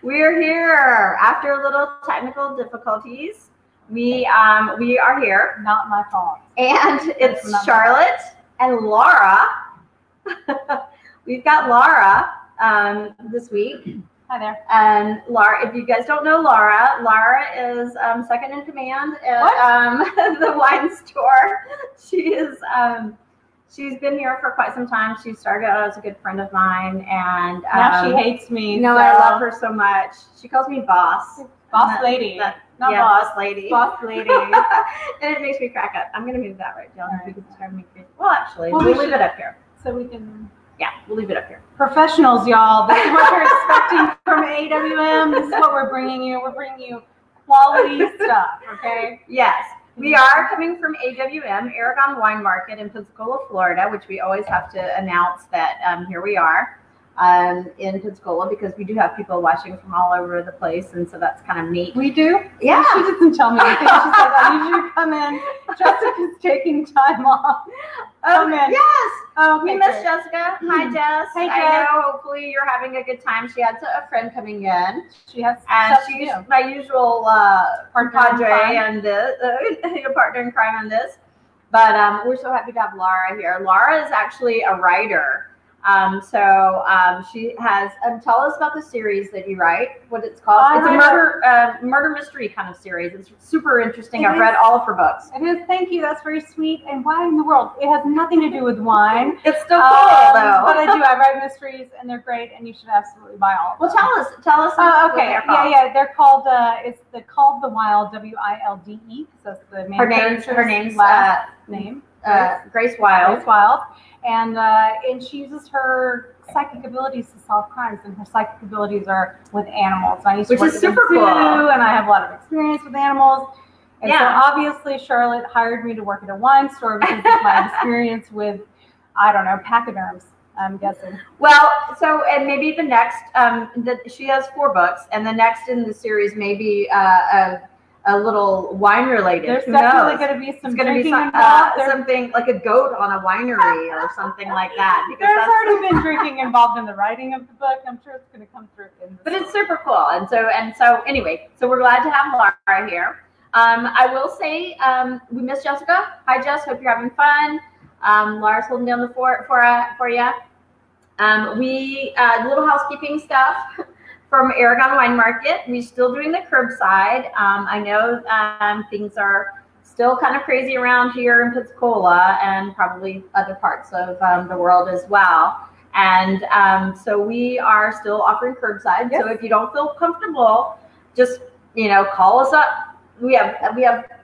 We are here after a little technical difficulties. We are here. Not my fault. And it's Charlotte and Laura. We've got Laura this week. Hi there. And Laura, if you guys don't know Laura, Laura is second in command at the wine store. She is she's been here for quite some time. She started out as a good friend of mine, and now she hates me. No, so. I love her so much. She calls me boss. Boss lady. Not yeah, boss lady. Boss lady. And it makes me crack up. I'm gonna move that right down. Right. Well, actually, we'll leave it up here. So we can. Yeah, we'll leave it up here. Professionals, y'all. This is what you're expecting from AWM. This is what we're bringing you. We're bringing you quality stuff, okay? Yes. We are coming from AWM, Aragon Wine Market in Pensacola, Florida, which we always have to announce that here we are in Pensacola, because we do have people watching from all over the place, and so that's kind of neat. We do? Yeah. She doesn't tell me anything. She said, I need you to come in. Jessica's taking time off. Come in. Yes. Okay, we miss Jessica. Hi, Jess. Hey, Jess. I know. Hopefully you're having a good time. She had a friend coming in. She has, and she's my usual compadre and partner in crime on this. But we're so happy to have Laura here. Laura is actually a writer. She has. Tell us about the series that you write. What it's called? It's a murder mystery kind of series. It's super interesting. I've read all of her books. It is. Thank you. That's very sweet. And why in the world? It has nothing to do with wine. It's still cool though. But I do. I write mysteries, and they're great. And you should absolutely buy all of them. Well, tell us. Okay. Yeah. They're called. It's called The Wild. WILDE. So that's the main her name's last name. Grace Wild. Grace Wild. And she uses her psychic abilities to solve crimes, and her psychic abilities are with animals. I used to work is super cool, and I have a lot of experience with animals. And so obviously Charlotte hired me to work at a wine store because of my experience with, I don't know, pachyderms, I'm guessing. Well, and maybe the next, she has 4 books, and the next in the series may be a little wine related. There's definitely going to be some drinking involved. Something like a goat on a winery or something like that. Because there's already been drinking involved in the writing of the book. I'm sure it's going to come through in But it's super cool. And so anyway, so we're glad to have Laura here. I will say we miss Jessica. Hi, Jess. Hope you're having fun. Laura's holding down the fort for you. Little housekeeping stuff. From Aragon Wine Market, we're still doing the curbside. I know things are still kind of crazy around here in Pensacola and probably other parts of the world as well. And so we are still offering curbside. Yes. So if you don't feel comfortable, just call us up. We have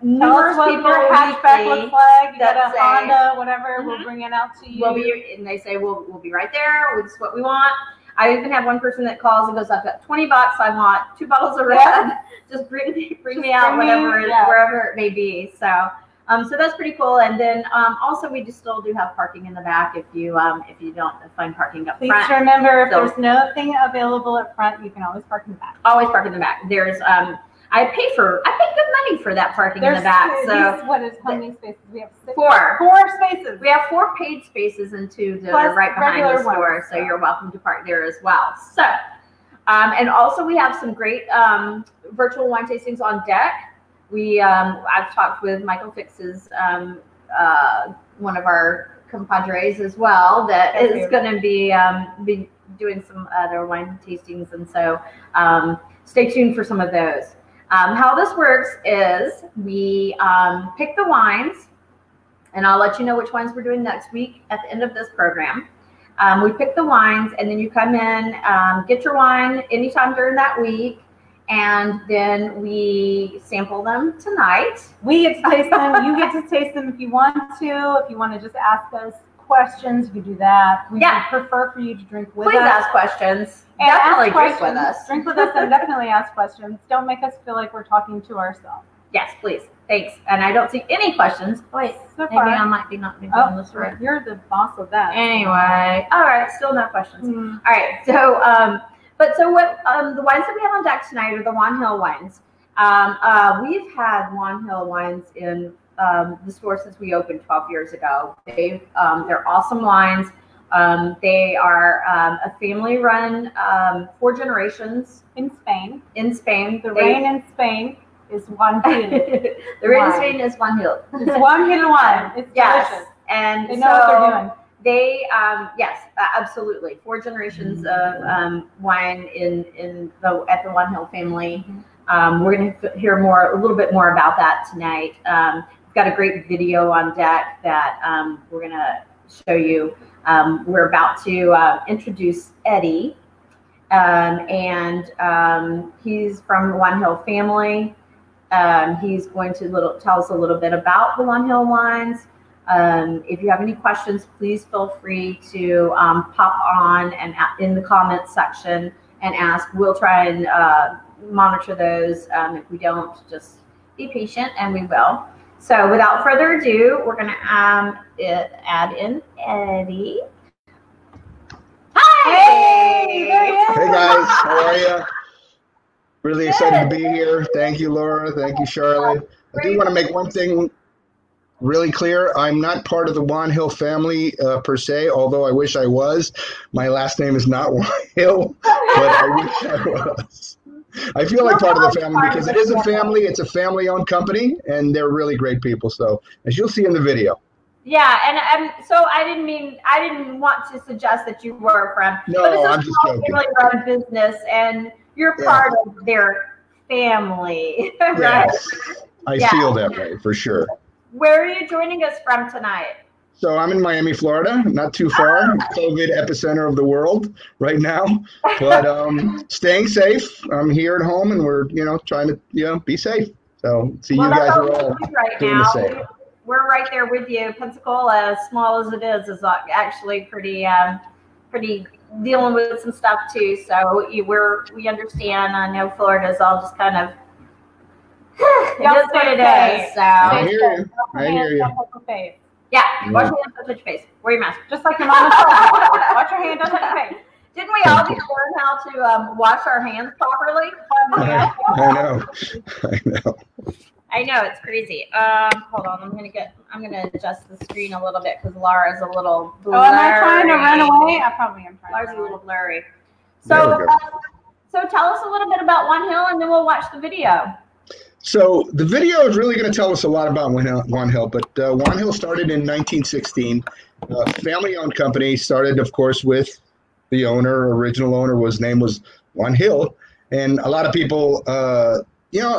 numerous people your hatchback looks like. You got a Honda, whatever. Mm-hmm. We'll bring it out to you. And they say we'll be right there. This is what we want. I even have one person that calls and goes, I've got $20. I want 2 bottles of red. Yeah. Just bring me out, wherever it may be. So that's pretty cool. And then also we still do have parking in the back if you don't find parking up front. Please remember, if there's nothing available up front, you can always park in the back. Always park in the back. There's I pay good money for that parking in the back. So how many spaces? We have 6. 4. 4 spaces. We have 4 paid spaces and 2 that are right behind the store. So you're welcome to park there as well. So, and also we have some great virtual wine tastings on deck. I've talked with Michael Fix's one of our compadres as well that is going to be doing some other wine tastings, and so stay tuned for some of those. How this works is we pick the wines, and I'll let you know which wines we're doing next week at the end of this program. We pick the wines, and then you come in, get your wine anytime during that week, and then we sample them tonight. We get to taste them. You get to taste them if you want to. If you want to just ask us questions, you can do that. We would prefer for you to drink with us. Please ask questions. And definitely drink with us. Drink with us and definitely ask questions. Don't make us feel like we're talking to ourselves. Yes, please. Thanks. And I don't see any questions. Wait, so maybe I might be not doing this right. You're the boss of that. Anyway, all right, still no questions. All right, so what the wines that we have on deck tonight are the Juan Gil wines. We've had Juan Gil wines in the store since we opened 12 years ago. They're awesome wines. They are a family-run, 4 generations in Spain. In Spain, the rain in Spain is Juan Gil. The rain in Spain is Juan Gil. It's Juan Gil wine. It's delicious. And they know what they're doing. They, yes, absolutely. 4 generations of wine at the Juan Gil family. We're going to hear a little bit more about that tonight. We've got a great video on deck that we're going to show you. We're about to introduce Eddie, and he's from the Juan Gil family. He's going to tell us a little bit about the Juan Gil wines. If you have any questions, please feel free to pop on and in the comments section and ask. We'll try and monitor those. If we don't, just be patient, and we will. So without further ado, we're going to add in Eddie. Hi! Hey, there he is. Hey guys, how are you? Really excited to be here. Thank you, Laura. Thank you, Charlotte. I do want to make one thing really clear. I'm not part of the Juan Gil family per se, although I wish I was. My last name is not Juan Gil, but I wish I was. I feel like part of the family because it is a family. It's a family-owned company, and they're really great people. So, as you'll see in the video. Yeah, and so I didn't want to suggest that you were from. No, but this is I'm just joking. Family-run business, and you're part of their family, right? Yes, I feel that way for sure. Where are you joining us from tonight? So I'm in Miami, Florida, not too far, COVID epicenter of the world right now, but staying safe. I'm here at home, and we're, trying to, be safe. So see, you guys are all doing the same. We're right there with you. Pensacola, as small as it is actually pretty dealing with some stuff too. So we understand. I know Florida's all just kind of, it is what it is. So I hear you. I hear you. Yeah, wash your hands, don't touch your face. Wear your mask. Just like your mama told you. Wash your hands, don't touch your face. Didn't we all need to learn how to wash our hands properly? I know. I know, it's crazy. Hold on, I'm gonna adjust the screen a little bit because Laura's a little blurry. Oh, am I trying to run away? I probably am trying. Laura's a little blurry. So tell us a little bit about Juan Gil, and then we'll watch the video. So the video is really going to tell us a lot about Juan Gil, but Juan Gil started in 1916. Family-owned company, started, of course, with the original owner, his name was Juan Gil. And a lot of people,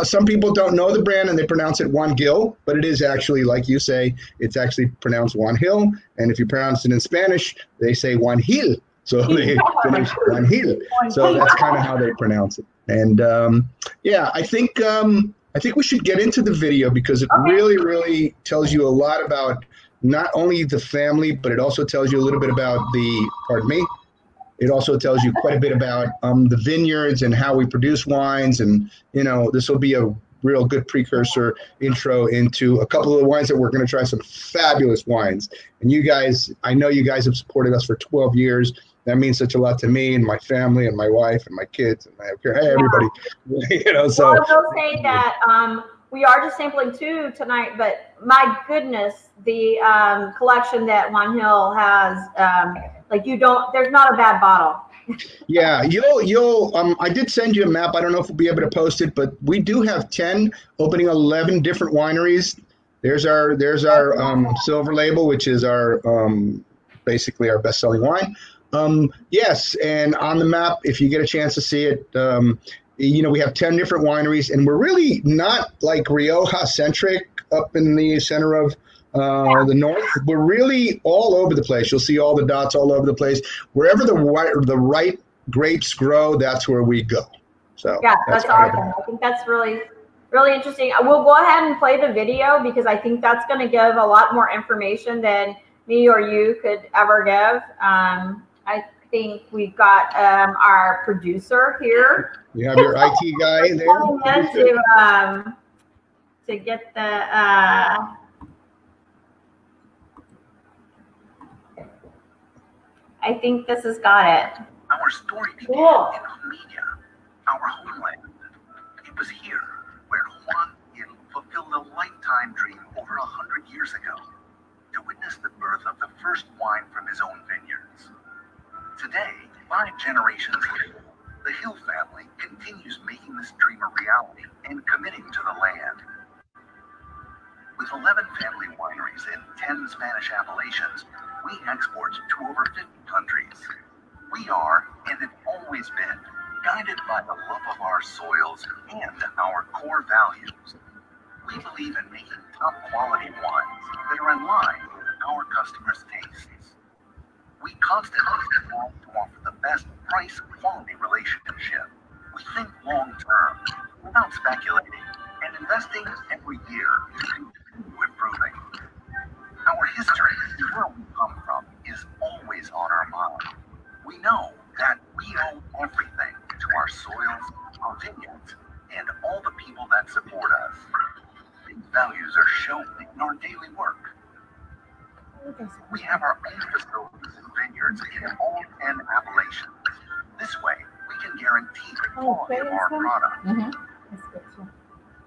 some people don't know the brand and they pronounce it Juan Gil, but it is actually, like you say, it's actually pronounced Juan Gil. And if you pronounce it in Spanish, they say Juan Gil. So they finish Juan Gil. So that's kind of how they pronounce it. And I think we should get into the video because it really, really tells you a lot about not only the family, but it also tells you a little bit about it also tells you quite a bit about the vineyards and how we produce wines. And, this will be a real good precursor intro into a couple of the wines that we're going to try, some fabulous wines. And you guys, I know you guys have supported us for 12 years. That means such a lot to me and my family and my wife and my kids and everybody. So well, I will say that we are just sampling 2 tonight, but my goodness, the collection that Juan Gil has, there's not a bad bottle. Yeah, I did send you a map. I don't know if we'll be able to post it, but we do have 10 opening 11 different wineries. There's our silver label, which is our basically our best-selling wine. Yes, and on the map, if you get a chance to see it, we have 10 different wineries, and we're really not like Rioja-centric up in the center of the north. We're really all over the place. You'll see all the dots all over the place. Wherever the right grapes grow, that's where we go. So yeah, that's awesome. I think that's really, really interesting. We'll go ahead and play the video because I think that's going to give a lot more information than me or you could ever give. I think we've got our producer here. You have your IT guy there. To get the I think this has got it. Our story began in Armenia, our homeland. It was here where Juan Gil fulfilled a lifetime dream over 100 years ago to witness witnessed the birth of the first wine from his own vineyards. Today, 5 generations later, the Hill family continues making this dream a reality and committing to the land. With 11 family wineries in 10 Spanish appellations, we export to over 50 countries. We are, and have always been, guided by the love of our soils and our core values. We believe in making top quality wines that are in line with our customers' tastes. We constantly strive to offer the best price-quality relationship. We think long-term, without speculating, and investing every year to continue improving. Our history and where we come from is always on our mind. We know that we owe everything to our soils, our vineyards, and all the people that support us. These values are shown in our daily work. We have our own facilities and vineyards in all 10 appellations. This way, we can guarantee the quality of our product.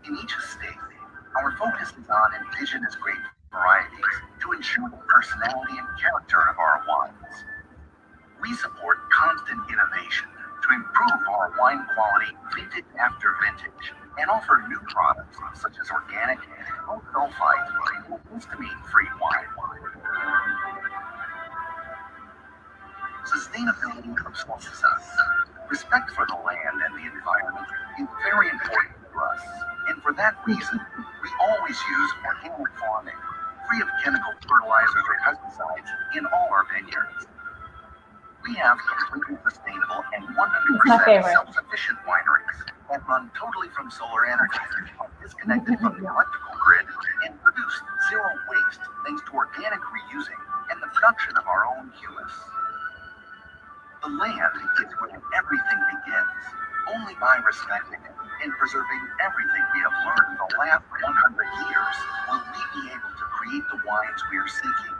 In each estate, our focus is on indigenous grape varieties to ensure the personality and character of our wines. We support constant innovation to improve our wine quality vintage after vintage and offer new products such as organic, low sulfite, and histamine-free wine. Sustainability obsesses us. Respect for the land and the environment is very important to us, and for that reason, we always use organic farming, free of chemical fertilizers or pesticides in all our vineyards. We have completely sustainable and 100% self-sufficient wineries that run totally from solar energy, are disconnected from the electrical grid, and produce zero waste thanks to organic reusing and the production of our own humus. The land is where everything begins. Only by respecting it and preserving everything we have learned in the last 100 years will we be able to create the wines we are seeking,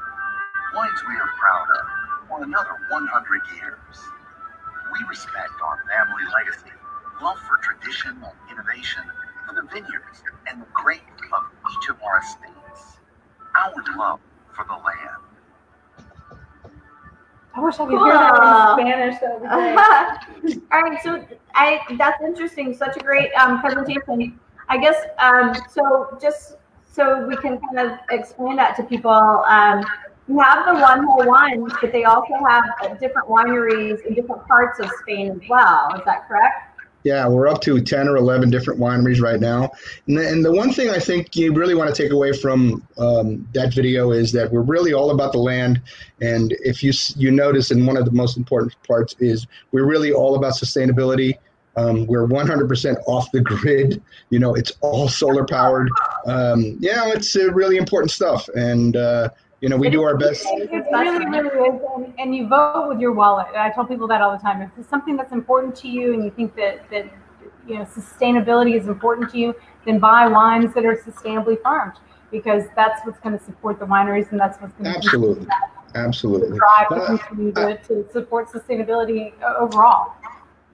wines we are proud of, for another 100 years. We respect our family legacy, love for tradition and innovation, for the vineyards and the grape of each of our estates, our love for the land. I wish I could hear that in Spanish. That would be great. All right, so that's interesting. Such a great presentation. I guess so. Just so we can kind of explain that to people. You have the one whole wines, but they also have different wineries in different parts of Spain as well. Is that correct? Yeah, we're up to 10 or 11 different wineries right now. And the one thing I think you really want to take away from that video is that we're really all about the land. And if you notice, and one of the most important parts is we're really all about sustainability. We're 100% off the grid. You know, it's all solar powered. It's really important stuff. And you know, we do our best. It really, really is. And you vote with your wallet. I tell people that all the time. If it's something that's important to you and you think that you know, sustainability is important to you, then buy wines that are sustainably farmed, because that's what's going to support the wineries, and that's what's going to absolutely drive to continue to support sustainability overall.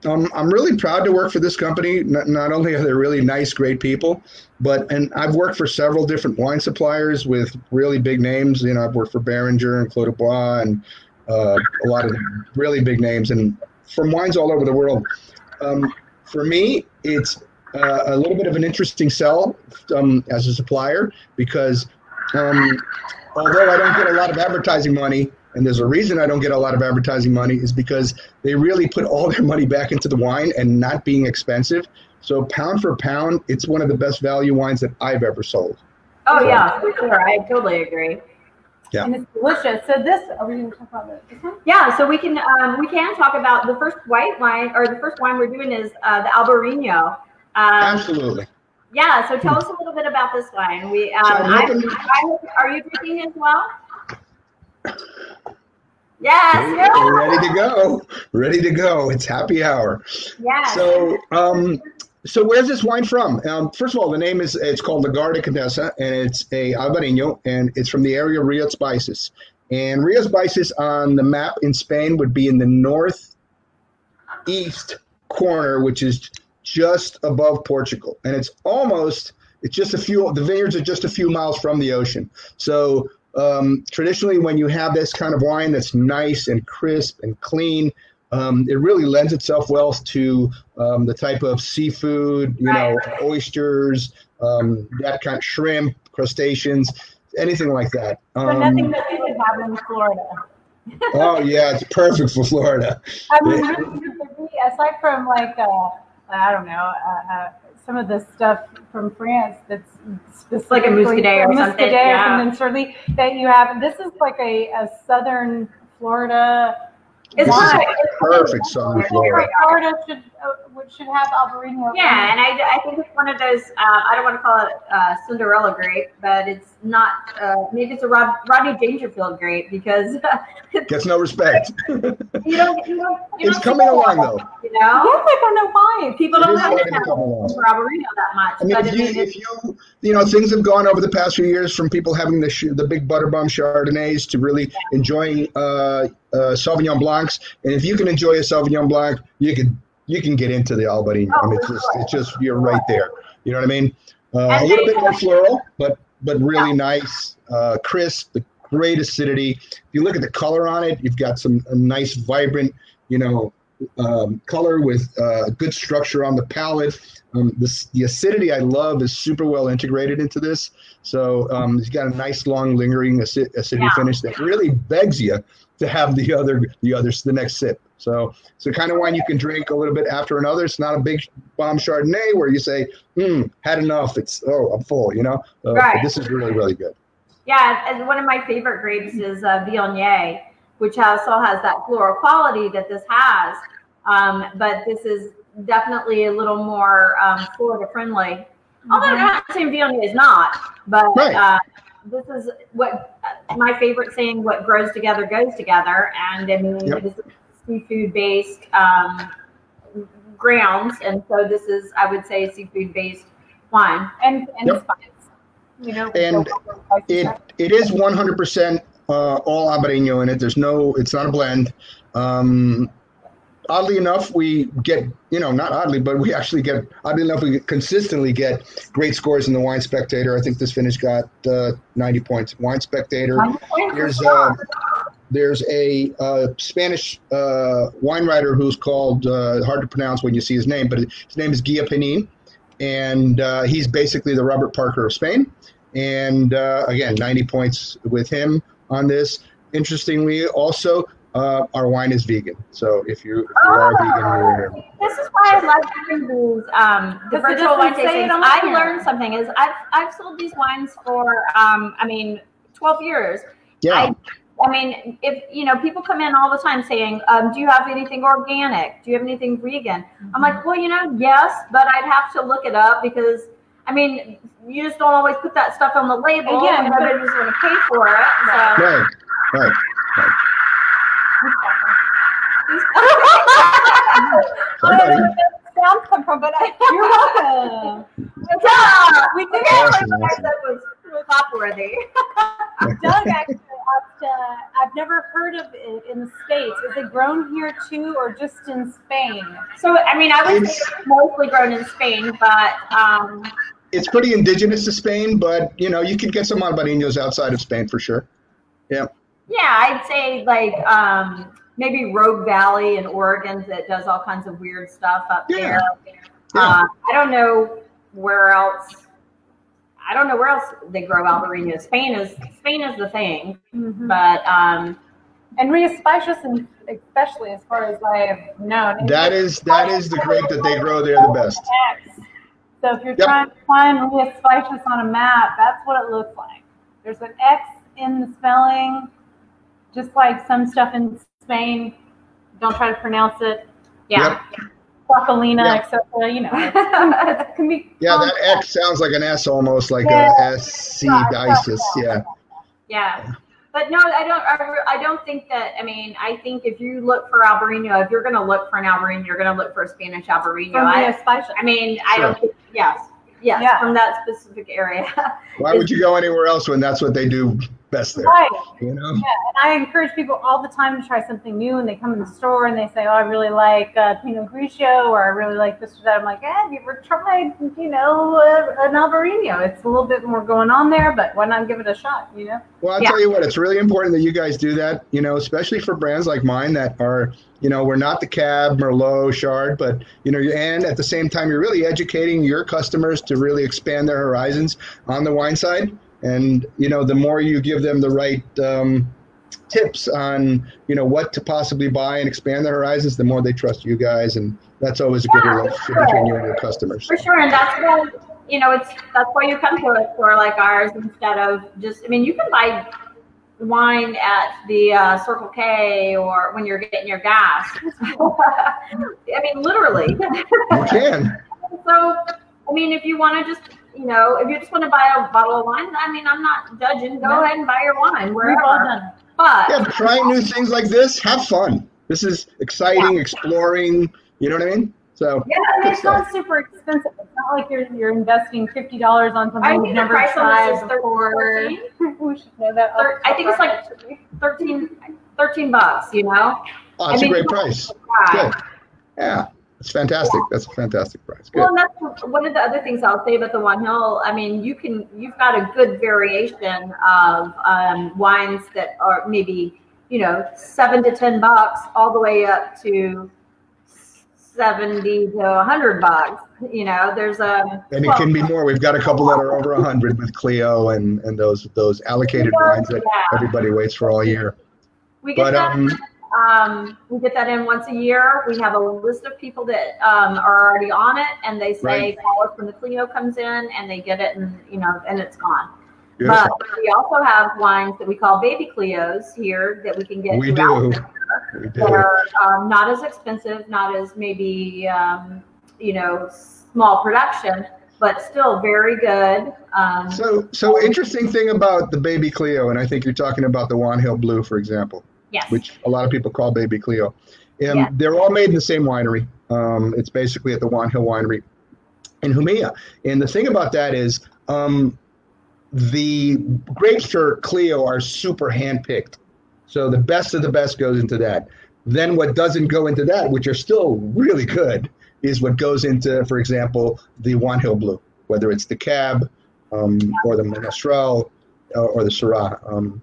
I'm really proud to work for this company. Not only are they really nice, great people, and I've worked for several different wine suppliers with really big names. You know, I've worked for Beringer and Clos du Bois and a lot of really big names, and from wines all over the world. For me, it's a little bit of an interesting sell as a supplier, because although I don't get a lot of advertising money, and there's a reason I don't get a lot of advertising money, is because they really put all their money back into the wine and not being expensive. So pound for pound, it's one of the best value wines that I've ever sold. Oh, so, yeah, for sure. I totally agree. Yeah. And it's delicious. So this, are we going to talk about this one? Yeah, so we can talk about the first white wine, or the first wine we're doing is the Albariño. Absolutely. Yeah, so tell us a little bit about this wine. Are you drinking as well? Yes. We're ready to go. It's happy hour. Yeah. So where's this wine from? First of all, the name it's called Fillo Da Condesa, and it's a Albariño, and it's from the area of Rías Baixas. And Rías Baixas on the map in Spain would be in the northeast corner, which is just above Portugal. And the vineyards are just a few miles from the ocean. So traditionally, when you have this kind of wine that's nice and crisp and clean, it really lends itself well to the type of seafood, you know, oysters, that kind of shrimp, crustaceans, anything like that. So nothing that you would have in Florida. Oh yeah, it's perfect for Florida. I mean, really, aside from like I don't know, some of the stuff from France that's specifically like a muscadet or something, yeah. And then certainly that you have. This is like a southern Florida. This is perfect southern Florida. Florida should have Albariño. Yeah, and I think it's one of those. I don't want to call it Cinderella grape, but it's not. Maybe it's a Rodney Dangerfield grape because gets no respect. You don't it's coming along though. You know? Yes, I don't know why. People don't know for Albariño that much. I mean, if you know, things have gone over the past few years from people having the big butterbomb Chardonnays to really enjoying Sauvignon Blancs, and if you can enjoy a Sauvignon Blanc, you can get into the Albariño. I mean, it's just you're right there. You know what I mean? A little bit more floral, but really nice, crisp, the great acidity. If you look at the color on it, you've got a nice, vibrant, you know, color with good structure on the palate. The acidity I love is super well integrated into this. So it's got a nice, long, lingering acidity finish that really begs you to have the next sip. So it's the kind of wine you can drink a little bit after another. It's not a big bomb Chardonnay where you say, had enough. I'm full, you know? Right. This is really, really good. Yeah, and one of my favorite grapes is Viognier, which also has that floral quality that this has. But this is definitely a little more Florida friendly. Although I'm not saying Viognier is not, but this is what my favorite saying, what grows together goes together. And I mean, it is seafood based grounds. And so this is, I would say, seafood based wine and spice. You know, and it is 100% all Albariño in it. It's not a blend. Oddly enough, we get, not oddly, but we actually get, we consistently get great scores in the Wine Spectator. I think this finish got 90 points. Wine Spectator. There's a Spanish wine writer who's called, hard to pronounce when you see his name, but his name is Guilla Penin. And he's basically the Robert Parker of Spain. And again, 90 points with him on this. Interestingly, also, our wine is vegan. So if you are vegan, this is why I like doing these the virtual wine tastings. I learned something. Is I've sold these wines for 12 years. Yeah. I mean, if people come in all the time saying, "Do you have anything organic? Do you have anything vegan?" I'm like, "Well, yes, but I'd have to look it up because you just don't always put that stuff on the label, and nobody's going to pay for it." So. Right. I don't know where that sound come from, but you're welcome. Yeah, we did it. What I said was top worthy. Doug actually asked, I've never heard of it in the States. Is it grown here too, or just in Spain? So, I would say it's mostly grown in Spain, but it's pretty indigenous to Spain, but you can get some Albariños outside of Spain for sure. Yeah. Yeah, I'd say like maybe Rogue Valley in Oregon that does all kinds of weird stuff up there. I don't know where else. They grow Albariño. Spain is the thing, but and Riaspicius, and especially as far as I have known, that is the grape that they grow there the best. So if you're trying to find Riaspicius on a map, that's what it looks like. There's an X in the spelling, just like some stuff in Spain. Don't try to pronounce it. Yeah. Quacalina, etc. It can be. Yeah, that X sounds like an S, almost like a SC Isis. Yeah. But no, I don't think that. I think if you look for Albariño, if you're going to look for an Albariño, you're going to look for a Spanish Albariño. I don't think. Yes, from that specific area. Why would you go anywhere else when that's what they do best there. Right. You know? Yeah, and I encourage people all the time to try something new, and they come in the store and they say, "Oh, I really like Pinot Grigio," or "I really like this or that." I'm like, "Have you ever tried, you know, an Albariño? It's a little bit more going on there, but why not give it a shot?" You know. Well, I'll tell you what, it's really important that you guys do that, you know, especially for brands like mine that are, you know, we're not the Cab, Merlot, Chard, but, you know, and at the same time, you're really educating your customers to really expand their horizons on the wine side. And, you know, the more you give them the right tips on, you know, what to possibly buy and expand their horizons, the more they trust you guys. And that's always a good relationship between you and your customers. For sure. And that's why, you know, that's why you come to a store like ours instead of just, I mean, you can buy wine at the Circle K or when you're getting your gas. I mean, literally. You can. So, I mean, if you want to just, you know, if you just want to buy a bottle of wine, I mean, I'm not judging. Go ahead and buy your wine wherever. But yeah, trying new things like this, have fun. This is exciting, exploring. You know what I mean? So yeah, and it's not super expensive. It's not like you're investing $50 on something you've never tried before. We should know that. I think it's like 13 bucks. You know. Oh, that's a great price. Good. Yeah. It's fantastic. That's a fantastic price. Good. Well, and that's one of the other things I'll say about the Juan Gil. I mean, you've got a good variation of wines that are maybe, you know, $7 to $10 all the way up to $70 to $100. You know, there's a and it can be more. We've got a couple that are over 100 with Clio and those allocated wines that everybody waits for all year. We get we get that in once a year. We have a list of people that are already on it, and they say call us when the Clio comes in, and they get it, and you know, and it's gone. Beautiful. But we also have wines that we call baby Clios here that we can get. We do. That are not as expensive, not as maybe you know, small production, but still very good. So interesting thing about the baby Clio, and I think you're talking about the Juan Gil Blue, for example. Yes. Which a lot of people call baby Clio. They're all made in the same winery. It's basically at the Juan Gil Winery in Jumilla. And the thing about that is the grapes for Clio are super hand-picked. So the best of the best goes into that. Then what doesn't go into that, which are still really good, is what goes into, for example, the Juan Gil Blue, whether it's the Cab or the Menestrel or the Syrah.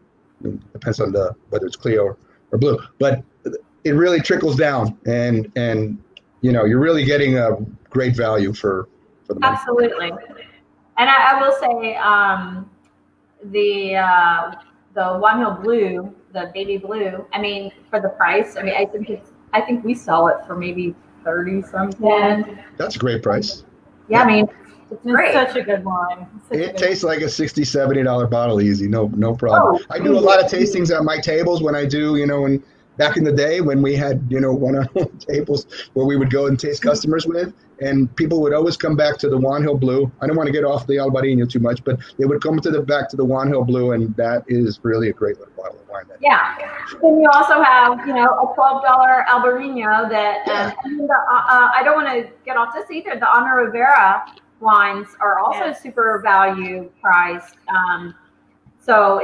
Depends on whether it's Clio or Blue, but it really trickles down, and you know, you're really getting a great value for the money. Absolutely. And I will say the Juan Gil Blue, the baby Blue, I mean, for the price, I mean, I think we sell it for maybe 30 something. Yeah. That's a great price. Yeah, I mean, it's great. Such a good wine. It tastes like a $60, $70 bottle easy. No problem. Oh, I do a lot of tastings at my tables when I do, you know, and back in the day when we had, you know, one-on-one tables where we would go and taste customers with, and people would always come back to the Juan Gil Blue. I don't want to get off the Albariño too much, but they would come back to the Juan Gil Blue, and that is really a great little bottle of wine. Yeah. Then you also have, you know, a $12 Albariño that, I don't want to get off this either. The Ana Rivera wines are also super value priced. So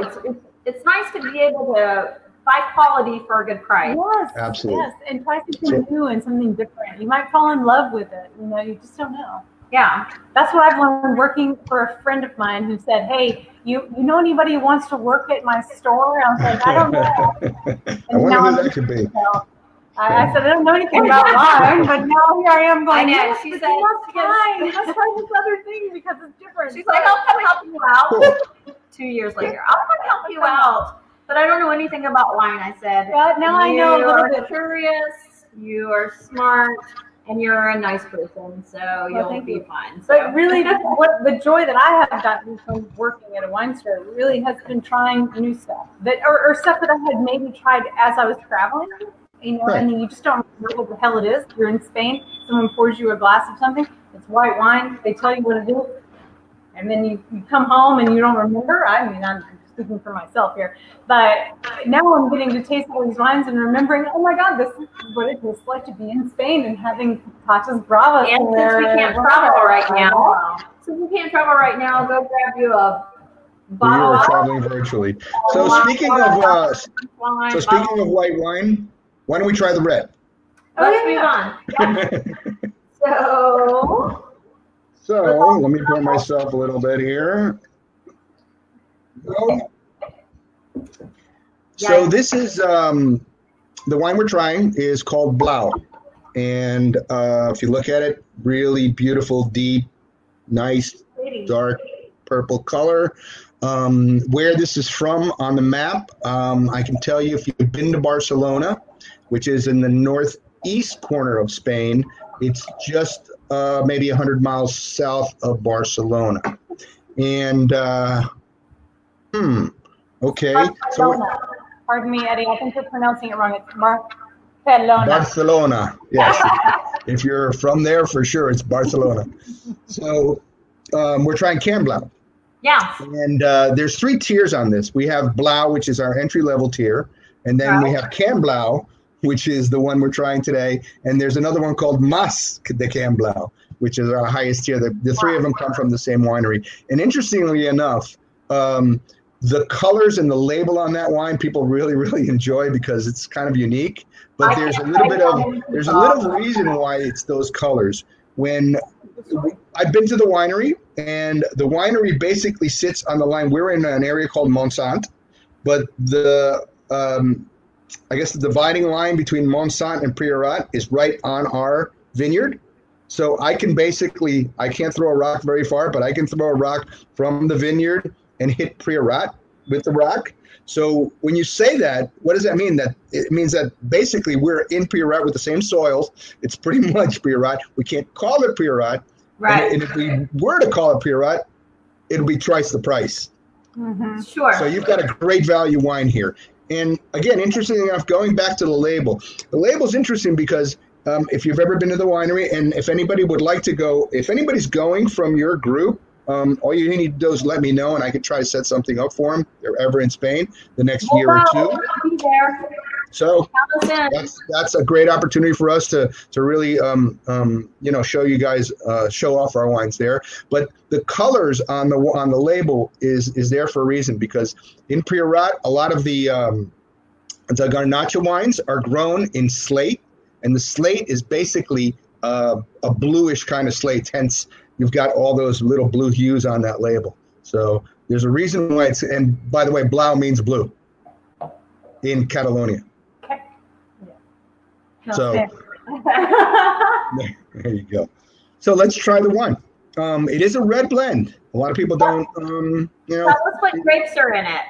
it's nice to be able to buy quality for a good price. Yes, absolutely. Yes, and try something new and something different. You might fall in love with it. You know, you just don't know. Yeah, that's what I've learned working for a friend of mine who said, "Hey, you know anybody who wants to work at my store?" I was like, "I don't know." I wonder who that could be. I said, I don't know anything about wine, but now here I am going, she said, let's try this other thing because it's different. She's like, I'll come help you out. Cool. 2 years later, I'll come help you out. But I don't know anything about wine, I said. But now I know a little bit. Curious, you are smart, and you're a nice person, so you'll be fine. So. But really, what the joy that I have gotten from working at a wine store really has been trying new stuff, or stuff that I had maybe tried as I was traveling. You know, and you just don't know what the hell it is. You're in Spain, someone pours you a glass of something, it's white wine, they tell you what it is, and then you come home and you don't remember. I mean, I'm speaking for myself here, but now I'm getting to taste all these wines and remembering, oh my God, this is what it tastes like to be in Spain and having Patas Bravas. And since we can't travel right now, go grab you a We are traveling virtually. So speaking of white wine, why don't we try the red? Let's move on. So let me pour myself a little bit here. So this is the wine we're trying is called Blau, and if you look at it, really beautiful, deep, nice, dark purple color. Where this is from on the map, I can tell you if you've been to Barcelona, which is in the northeast corner of Spain, it's just maybe 100 miles south of Barcelona. And okay. So, pardon me, Eddie. I think you're pronouncing it wrong. It's Barcelona. Barcelona. Yes. If you're from there, for sure, it's Barcelona. So we're trying Cam Blau. Yeah. And there's 3 tiers on this. We have Blau, which is our entry-level tier. And then we have Cam Blau, which is the one we're trying today. And there's another one called Mas de Cam Blau, which is our highest tier. The 3 of them come from the same winery. And interestingly enough, the colors and the label on that wine people really, really enjoy because it's kind of unique. But there's a little reason why it's those colors. When I've been to the winery, and the winery basically sits on the line. We're in an area called Montsant, but the I guess the dividing line between Montsant and Priorat is right on our vineyard. So I can basically, I can't throw a rock very far, but I can throw a rock from the vineyard and hit Priorat with the rock. So when you say that, what does that mean? That it means that basically we're in Priorat with the same soils. It's pretty much Priorat. We can't call it Priorat. Right. And if we were to call it Priorat, it'll be twice the price. Mm-hmm. Sure. So you've got a great value wine here. And again, interesting enough, going back to the label's interesting because if you've ever been to the winery, and if anybody would like to go, if anybody's going from your group, all you need to do is let me know, and I can try to set something up for them. If they're ever in Spain the next year or two. I'll be there. So that's a great opportunity for us to really show you guys, show off our wines there. But the colors on the label is there for a reason, because in Priorat a lot of the Garnacha wines are grown in slate, and the slate is basically a bluish kind of slate. Hence, you've got all those little blue hues on that label. So there's a reason why it's. And by the way, Blau means blue in Catalonia. So there you go. So let's try the wine. It is a red blend. A lot of people don't, Tell us what grapes are in it.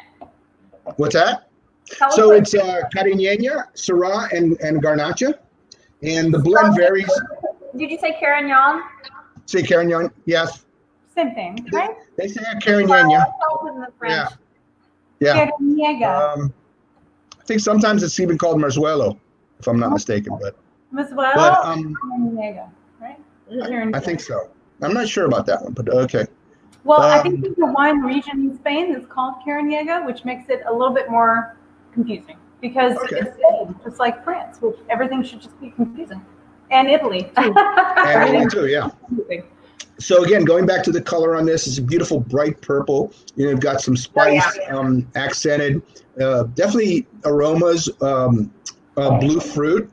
What's that? So it's Cariñena, Syrah, and Garnacha. And the blend varies. Did you say Carignan? Say Carignan, yes. Same thing, right? They say Cariñena. Yeah. Yeah. Carignan. I think sometimes it's even called Marzuelo, if I'm not mistaken. But Carignan, right? I think so. I'm not sure about that one, but okay. Well, I think there's a wine region in Spain that's called Carignan, which makes it a little bit more confusing because it's Spain, just like France, which everything should just be confusing. And Italy, too. And Italy, too, yeah. So, again, going back to the color on this, it's a beautiful bright purple. You've got some spice, accented, definitely aromas, blue fruit.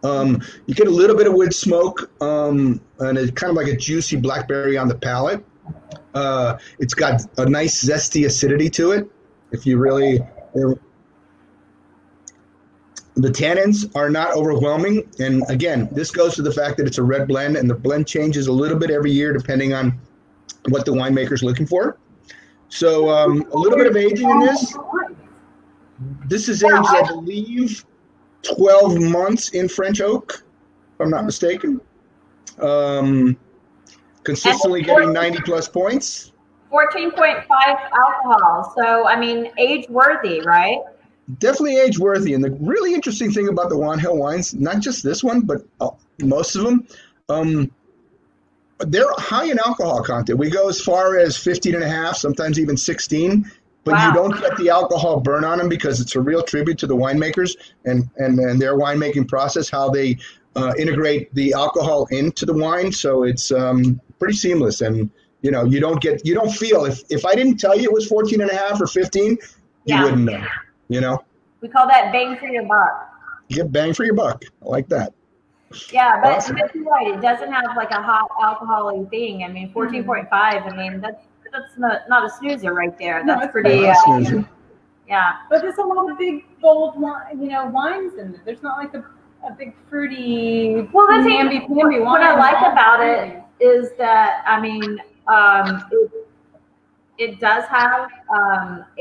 You get a little bit of wood smoke, and it's kind of like a juicy blackberry on the palate. It's got a nice zesty acidity to it. If you really, the tannins are not overwhelming. And again, this goes to the fact that it's a red blend, and the blend changes a little bit every year depending on what the winemaker's looking for. So a little bit of aging in this. This is aged, I believe, 12 months in French oak, if I'm not mistaken. Consistently getting 90 plus points. 14.5 alcohol. So, I mean, age worthy, right? Definitely age worthy. And the really interesting thing about the Juan Gil wines, not just this one, but most of them, they're high in alcohol content. We go as far as 15.5, sometimes even 16. But you don't get the alcohol burn on them because it's a real tribute to the winemakers and their winemaking process, how they integrate the alcohol into the wine. So it's pretty seamless. And, You know, you don't feel, if I didn't tell you it was 14 and a half or 15, you wouldn't know, you know? We call that bang for your buck. You get bang for your buck. I like that. Yeah, but Awesome. you're right. It doesn't have like a hot alcohol thing. I mean, 14.5. I mean, that's not a snoozer right there. That's pretty. Yeah. But there's a lot of big, bold, wines in there. There's not like a big fruity, namby-pamby wine. What I like about it is that, I mean, it does have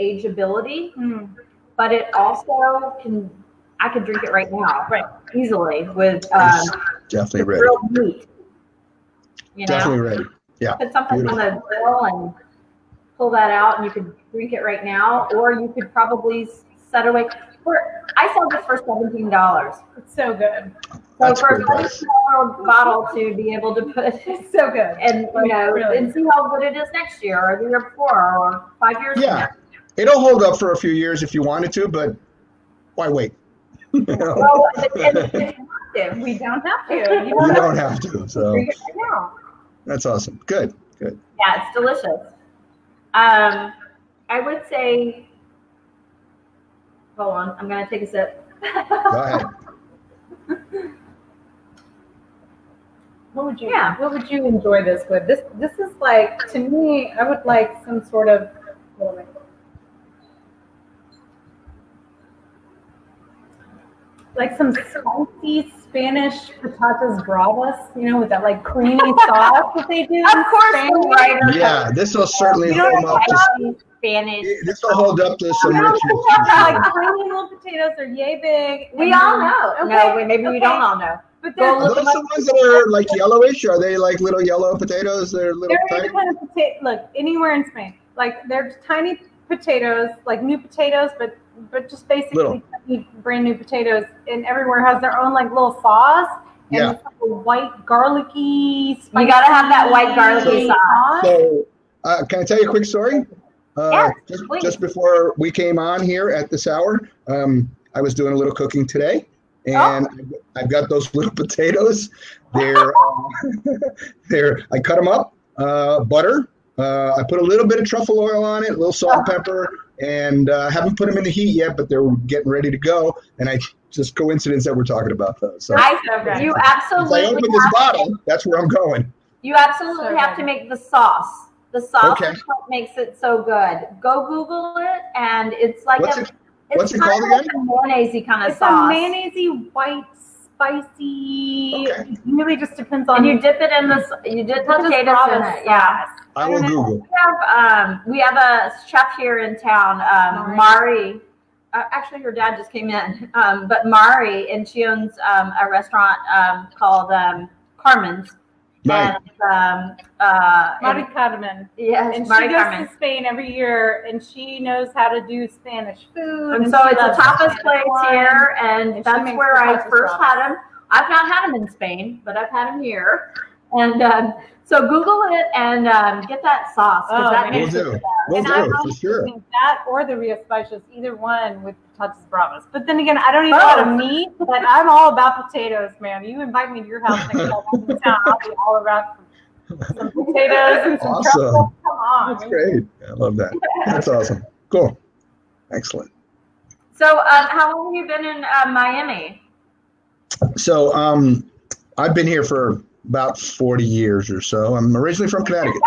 ageability, but it also I could drink it right now, easily with definitely ready. Real meat. You know? Definitely ready. Yeah. Put something on the grill and pull that out, and you could drink it right now, or you could probably set away. I sold this for $17. It's so good. So for a $17 bottle to be able to put, it's so good, and really. And see how good it is next year, or the year before, or 5 years. From now. It'll hold up for a few years if you wanted to, but why wait? You know? Well, we don't have to. You don't have to. So that's awesome. Good. Yeah, it's delicious. I would say. Hold on, I'm gonna take a sip. Go ahead. What would you enjoy this with? This is like, to me, I would like some sort of like some spicy Spanish patatas bravas, with that like creamy sauce that they do. Of course, right? Yeah, this will certainly hold up to Spanish. This will hold up to some rituals. Like creamy little potatoes are yay big. We all know. Okay. No, maybe we don't all know. But are those the ones that are like yellowish? Are they like little yellow potatoes? They're tiny. Kind of look, anywhere in Spain, like they're tiny potatoes, like new potatoes, but just basically brand new potatoes, and everywhere has their own like little sauce. And it's like a white garlicky. Spicy, you gotta have that white garlicky sauce. So, can I tell you a quick story? Just before we came on here at this hour, I was doing a little cooking today, and I've got those little potatoes. They're I cut them up, butter. I put a little bit of truffle oil on it, a little salt, pepper, and haven't put them in the heat yet, but they're getting ready to go. And just coincidence that we're talking about those. So you absolutely. If I open this bottle, that's where I'm going. You absolutely have to make the sauce. The sauce is what makes it so good. Go Google it, and it's like what's it called again? A mayonnaise kind of it's sauce. It's a mayonnaise white. Spicy. It really just depends on. And you dip it in the. You dip potatoes in it. Yeah. I will Google. We have a chef here in town, Mari. Actually, her dad just came in, but Mari, and she owns a restaurant called Carmen's. Right. And, Mari Carmen. Yes, and Mari she goes Carmen. to Spain every year, and she knows how to do Spanish food. And so it's a tapas place here, and that's where I first had them. I've not had them in Spain, but I've had them here. And so Google it and get that sauce. We'll do for sure. That or the Rio Spicios, either one with patatas bravas. But then again, I don't eat a lot of meat, but I'm all about potatoes, man. You invite me to your house next time I'm in town, I'll be all about some potatoes and some truffle. Come on. That's great. I love that. That's awesome. Cool. Excellent. So how long have you been in Miami? So I've been here for about 40 years or so. I'm originally from Connecticut.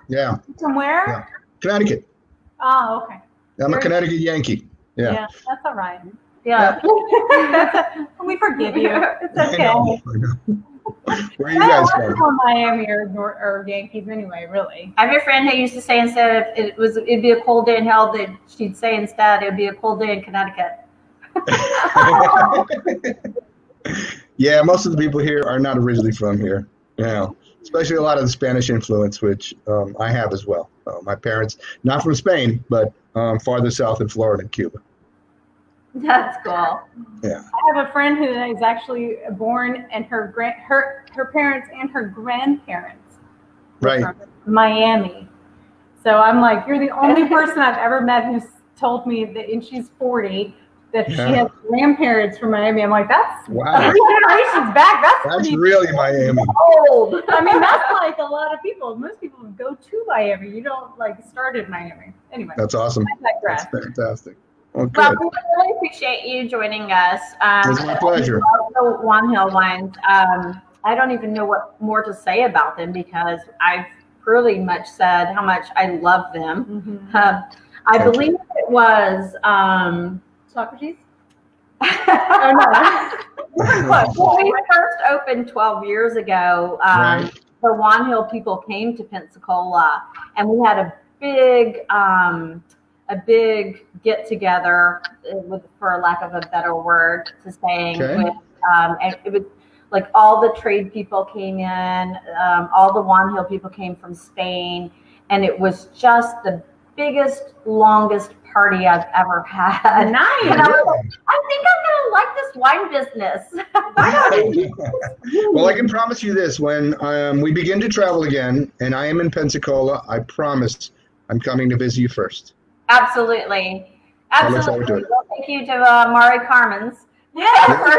Yeah. From where? Yeah. Connecticut. Oh, okay. I'm a Connecticut Yankee. Yeah, that's all right. Yeah. We forgive you. It's okay. I know. Where are you guys from? Miami or Yankees anyway, really. I have a friend who used to say instead of it'd be a cold day in hell, that she'd say instead it'd be a cold day in Connecticut. Yeah, most of the people here are not originally from here. Especially a lot of the Spanish influence, which I have as well. My parents, not from Spain, but farther south in Florida and Cuba. That's cool. Yeah. I have a friend who is actually born, and her parents and her grandparents right from Miami. So I'm like, you're the only person I've ever met who's told me that, and she's 40, that she has grandparents from Miami. I'm like, that's Wow. 3 generations back. That's pretty really Miami. old. I mean, that's like a lot of people. Most people go to Miami. You don't like start in Miami. Anyway. That's awesome. I digress. That's fantastic. Well, Well, good. we really appreciate you joining us. It was my pleasure. Also, Juan Gil wines. I don't even know what more to say about them because I've pretty much said how much I love them. I believe it was Socrates? oh, no. When we first opened 12 years ago, Right. the Juan Gil people came to Pensacola, and we had a big get together, for lack of a better word to saying, Okay. with, and it was like all the trade people came in, all the Juan Gil people came from Spain, and it was just the biggest, longest party I've ever had. Nice. And I was like, I think I'm gonna like this wine business. Well, I can promise you this: when we begin to travel again, and I am in Pensacola, I promise I'm coming to visit you first. Absolutely. I look forward to Absolutely. it. Well, thank you to Mari Carmen's. Yeah. For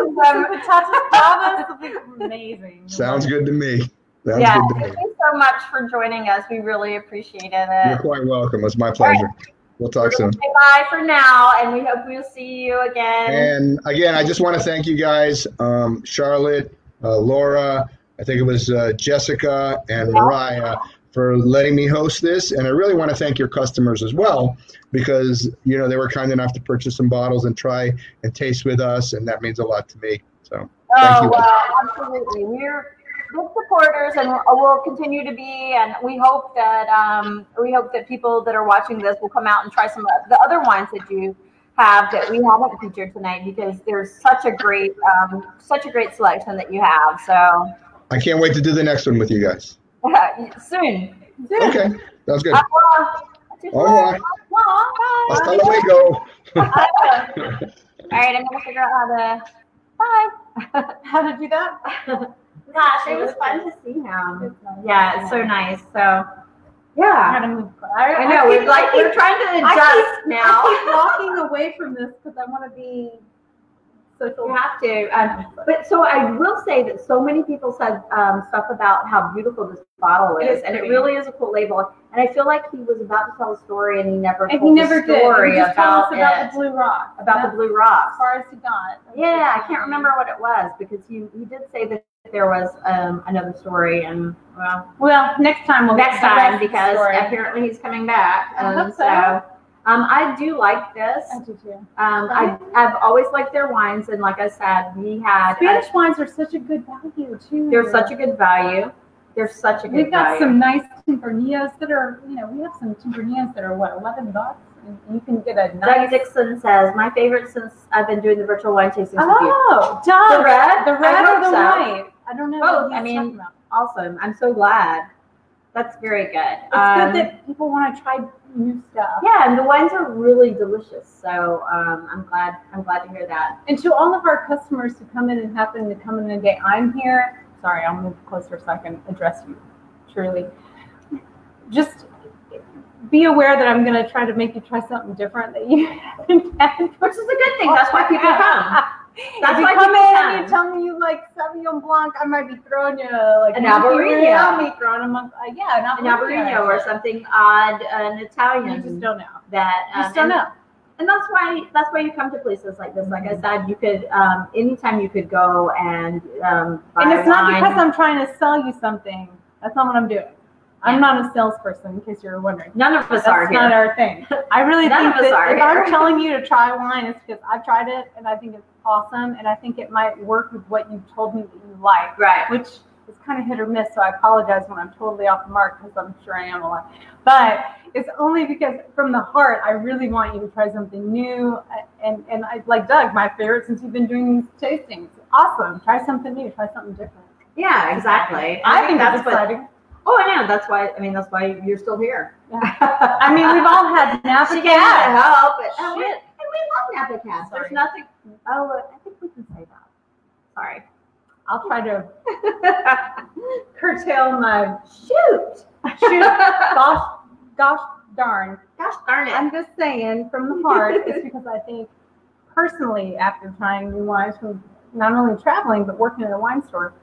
Amazing. Sounds good to me. Sounds yeah, good to thank me. you so much for joining us. We really appreciated it. You're quite welcome. It's my pleasure. We'll talk soon. Say bye for now, and we hope we'll see you again. And again, I just want to thank you guys, Charlotte, Laura, I think it was Jessica and Mariah, for letting me host this. And I really want to thank your customers as well, because, you know, they were kind enough to purchase some bottles and try and taste with us. And that means a lot to me. So thank you. Well, absolutely. We're good supporters, and we'll continue to be. And we hope that people that are watching this will come out and try some of the other wines that you have that we haven't featured tonight, because there's such a great selection that you have. So I can't wait to do the next one with you guys. soon. Okay, sounds good. Au revoir. Bye. Hasta luego. All right, I'm gonna figure out How to do that? Gosh, it was fun to see him. Yeah, it's so nice. So, yeah, I know. We're trying to adjust now. I keep walking away from this because I want to be social. You have to. But so I will say that so many people said stuff about how beautiful this bottle is, and it really is a cool label. And I feel like he was about to tell a story, and he never told the story did. about the Blue Rock. About the Blue Rock. As far as he got. Yeah, I can't remember what it was, because he did say that there was another story, and well, next time because apparently he's coming back. I hope so. I do like this. I do too. I've always liked their wines, and like I said, we had Spanish wines are such a good value too. They're such a good value. They're such a good We've got value. some nice Tempranillos that are, we have some Tempranillos that are what, $11, and you can get a nice. Doug Dixon says, my favorite since I've been doing the virtual wine tastings with you. Oh, Doug. The red or the so. white? I don't know. Both. What he's talking about. Awesome. I'm so glad. That's very good. It's good that people want to try new stuff. Yeah, and the wines are really delicious. So I'm glad to hear that. And to all of our customers who come in and happen to come in a day, I'm here. Sorry, I'll move closer so I can address you truly. Just be aware that I'm going to try to make you try something different that you haven't had. Which is a good thing. That's why people come. That's why people come in and you tell me you like Sauvignon Blanc, I might be throwing you like an Albariño. I'll be throwing them an Albariño or something odd, an Italian. You just don't know. That you just don't know. And that's why you come to places like this. Like I said, you could anytime you could go and buy and it's not wine. because I'm trying to sell you something. That's not what I'm doing. I'm not a salesperson, in case you're wondering. None of us are here. That's not our thing. I really think that if here. I'm telling you to try wine, it's because I've tried it and I think it's awesome, and I think it might work with what you told me that you like. Right. Which is kind of hit or miss, so I apologize when I'm totally off the mark, because I'm sure I am a lot. But it's only because from the heart, I really want you to try something new. And I, like Doug, my favorite since you've been doing these tastings. Awesome. Try something new. Try something different. Yeah, exactly. I think that's exciting. Oh, I know. That's why you're still here. Yeah. I mean, we've all had Napa She can't help it. Oh, we love Napa Cats. There's nothing. Oh, I think we can say that. Sorry. I'll try to curtail my shoot. Gosh darn. Gosh darn it. I'm just saying from the heart. It's because I think personally, after trying new wines from not only traveling but working in a wine store,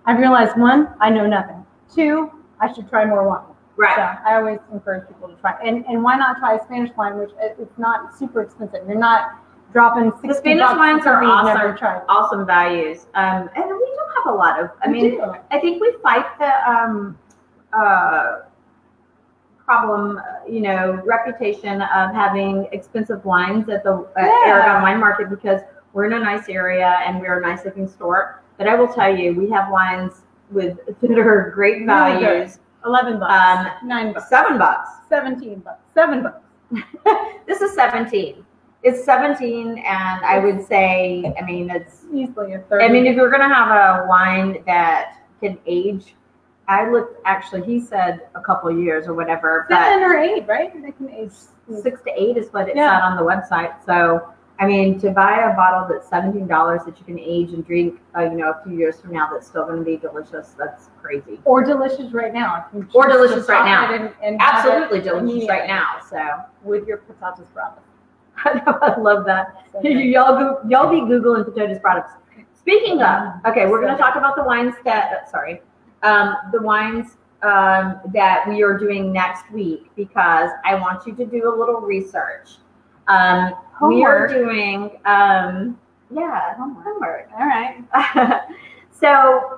I've realized, one, I know nothing. Two, I should try more wine. Right. So I always encourage people to try. And why not try a Spanish wine, which it's not super expensive. You're not dropping $60. The Spanish wines are awesome, awesome values. And we do have a lot of, I mean, I think we fight the problem, reputation of having expensive wines at the Aragon wine market, because we're in a nice area and we're a nice looking store. But I will tell you, we have wines that are great values. $11, $9, $7, $17, $7. This is 17. It's 17, and I would say, I mean, it's easily a 30. I mean, if you're gonna have a wine that can age, I looked, actually, he said a couple of years or whatever. 7 or 8, right? They can age 6 to 8 is what it said on the website. So, I mean, to buy a bottle that's $17 that you can age and drink, a few years from now, that's still going to be delicious. That's crazy. Or delicious right now. Or delicious right now. And absolutely delicious right now. So with your patatas bravas. I love that. So y'all be Googling patatas bravas. Speaking of, okay, we're going to talk about the wines that, the wines that we are doing next week, because I want you to do a little research. We are doing, homework. All right. So,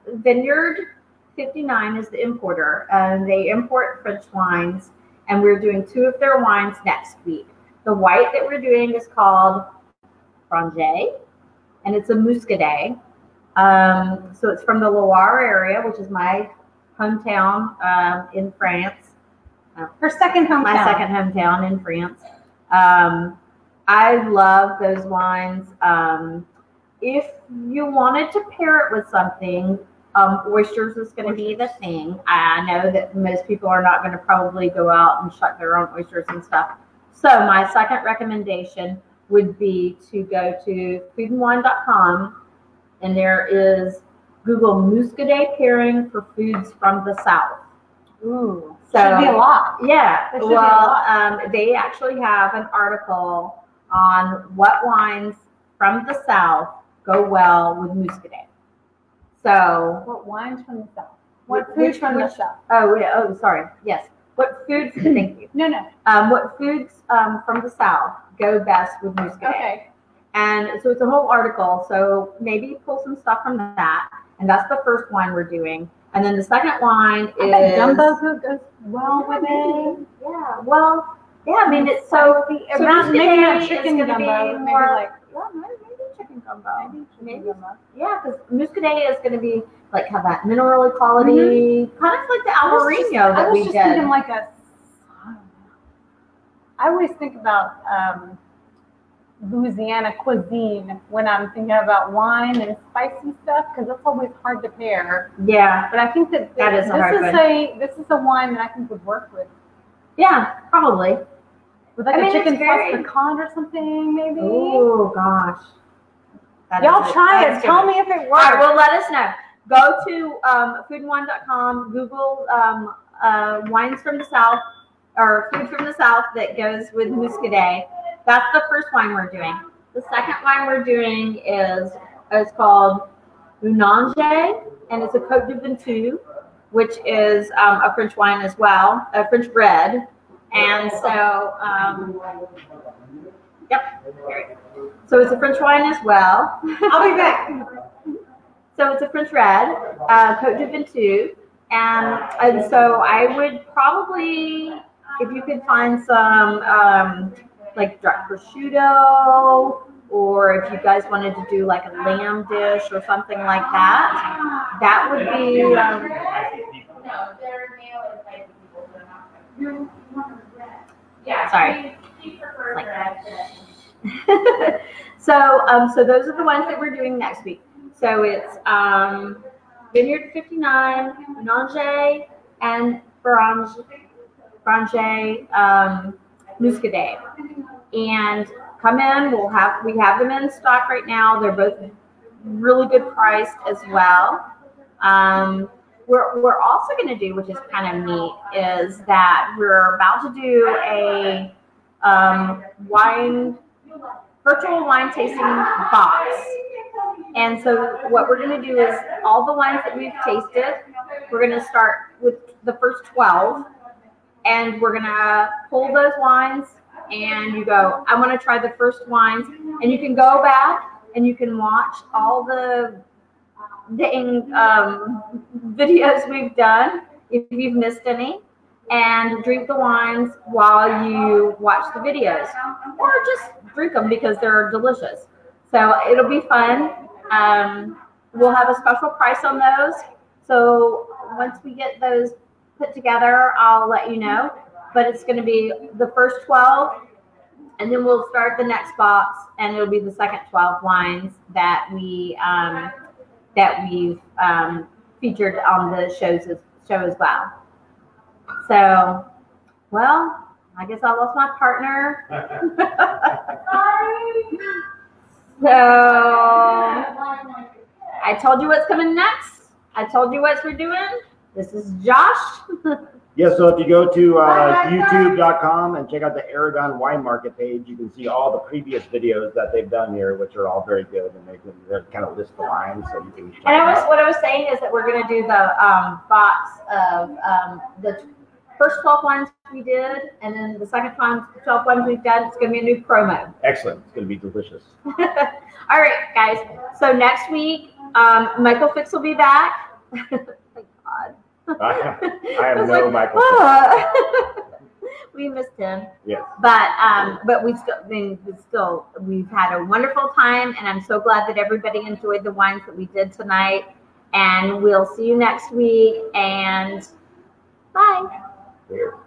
Vineyard 59 is the importer. They import French wines, and we're doing 2 of their wines next week. The white that we're doing is called Frangé, and it's a Muscadet. So it's from the Loire area, which is my hometown in France. Her second hometown. My second hometown in France. I love those wines. If you wanted to pair it with something, oysters is going to be the thing. I know that most people are not going to probably go out and shuck their own oysters and stuff. So my second recommendation would be to go to foodandwine.com, and there is Google Muscadet pairing for foods from the South. Ooh. So, should be a lot. Yeah. Well, they actually have an article on what wines from the South go well with Muscadet. So, what wines from the South? What foods from the South? Oh, yeah. Oh, sorry. Yes. What foods? Thank you. No. What foods from the South go best with Muscadet? Okay. And so it's a whole article. So maybe pull some stuff from that. And that's the first wine we're doing. And then the second wine is gumbo goes well with it. Yeah. Well, yeah. I mean, it's so maybe not chicken gumbo, maybe like maybe chicken gumbo. Maybe. Yeah, because Muscadet is going to be like have that mineral quality, kind of like the Albariño that we did. Thinking like I always think about Louisiana cuisine when I'm thinking about wine and spicy stuff, because that's always hard to pair. Yeah, but I think that this is a wine that I think would work with. Yeah, probably. With like a chicken sauce pecan or something, maybe. Oh gosh. Y'all try it. Tell me if it works. All right, well, let us know. Go to foodandwine.com, Google wines from the South, or food from the South that goes with Muscadet. That's the first wine we're doing. The second wine we're doing is called Unange, and it's a Côte de Ventoux, which is a French wine as well, a French red. And so, so it's a French wine as well. I'll be back. So it's a French red, Côte de Ventoux, and so I would probably, if you could find some like dark prosciutto, or if you guys wanted to do like a lamb dish or something like that, that would be. Sorry. So those are the ones that we're doing next week. So it's Vineyard 59, Unange, and Frangé Muscadet. And come in. We have them in stock right now. They're both really good priced as well. We're also going to do, which is kind of neat, is that we're about to do a wine virtual wine tasting box. And so what we're going to do is all the wines that we've tasted, we're going to start with the first 12, and we're going to pull those wines, and you go, I want to try the first wines, and you can go back and you can watch all the videos we've done if you've missed any, and drink the wines while you watch the videos, or just drink them because they're delicious. So it'll be fun. We'll have a special price on those. So once we get those put together, I'll let you know. But it's going to be the first 12, and then we'll start the next box, and it'll be the second 12 wines that we've featured on the show as well. So, well, I guess I lost my partner. So, I told you what's coming next. I told you what we're doing. This is Josh. Yeah, so if you go to youtube.com and check out the Aragon Wine Market page, you can see all the previous videos that they've done here, which are all very good, and they kind of list the wines, so you can check what I was saying is that we're going to do the box of the first 12 wines we did, and then the second 12 wines we've done. It's going to be a new promo. Excellent. It's going to be delicious. All right, guys. So next week, Michael Fix will be back. Thank God. I have no Michael. We missed him. Yes. But we've had a wonderful time, and I'm so glad that everybody enjoyed the wines that we did tonight. And we'll see you next week. And bye. Here.